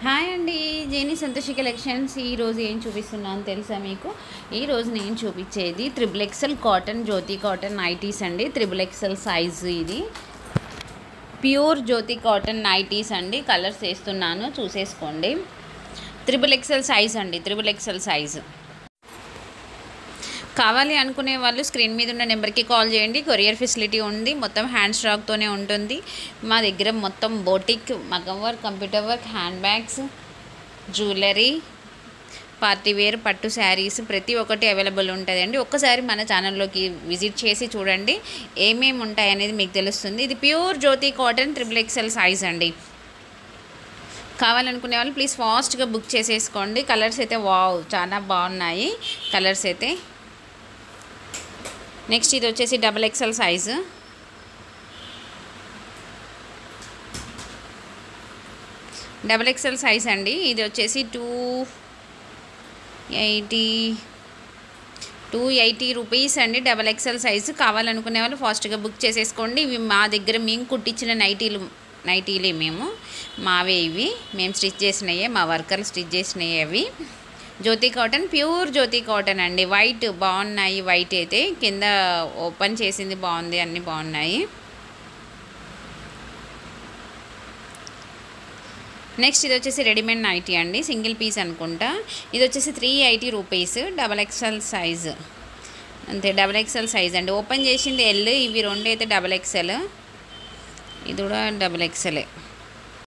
Hi అండి. జేని Santoshi collections. ఈరోజు ఏం చూపిస్తున్నాను తెలుసా మీకు? ఈరోజు నేను చూపించేది త్రిబుల్ ఎక్సెల్ కాటన్ జ్యోతి కాటన్ నైటీస్ అండి. త్రిబుల్ ఎక్సెల్ సైజు ఇది ప్యూర్ జ్యోతి కాటన్ నైటీస్ అండి. కలర్స్ వేస్తున్నాను చూసేసుకోండి. త్రిబుల్ ఎక్సెల్ సైజ్ అండి. త్రిబుల్ ఎక్సెల్ సైజు కావాలి అనుకునే వాళ్ళు స్క్రీన్ మీద ఉన్న నెంబర్కి కాల్ చేయండి. కొరియర్ ఫెసిలిటీ ఉంది. మొత్తం హ్యాండ్ స్టాక్తోనే ఉంటుంది. మా దగ్గర మొత్తం బోటిక్, మగం work, computer work, hand bags, jewellery, party wear, పట్టు శారీస్ ప్రతి ఒక్కటి అవైలబుల్ ఉంటుందండి. ఒక్కసారి మన ఛానల్లోకి విజిట్ చేసి చూడండి ఏమేమి ఉంటాయి అనేది మీకు తెలుస్తుంది. ఇది ప్యూర్ జ్యోతి కాటన్ త్రిబుల్ ఎక్సెల్ సైజ్ అండి. కావాలనుకునే వాళ్ళు ప్లీజ్ ఫాస్ట్గా బుక్ చేసేసుకోండి. కలర్స్ అయితే వావ్ చాలా బాగున్నాయి కలర్స్ అయితే. నెక్స్ట్ ఇది వచ్చేసి double XL size. Double XL size అండి. ఇది వచ్చేసి 280 రూపీస్ అండి. Double XL size. కావాలనుకునే వాళ్ళు ఫాస్ట్గా బుక్ చేసేసుకోండి. ఇవి మా దగ్గర మేము కుట్టించిన నైటీలే మావే ఇవి. మేము స్టిచ్ చేసినవే, మా వర్కర్లు స్టిచ్ చేసినవి అవి. జ్యోతి కాటన్, ప్యూర్ జ్యోతి కాటన్ అండి. వైట్ బాగున్నాయి. వైట్ అయితే కింద ఓపెన్ చేసింది బాగుంది, అన్నీ బాగున్నాయి. నెక్స్ట్ ఇది వచ్చేసి రెడీమేడ్ నైటీ అండి. సింగిల్ పీస్ అనుకుంటా. ఇది వచ్చేసి 380 రూపీస్. డబల్ ఎక్సెల్ సైజు అంతే. డబల్ ఎక్సెల్ సైజ్ అండి. ఓపెన్ చేసింది ఎల్. ఇవి రెండు అయితే డబల్ ఎక్సెల్. ఇది కూడా డబల్ ఎక్సెలే.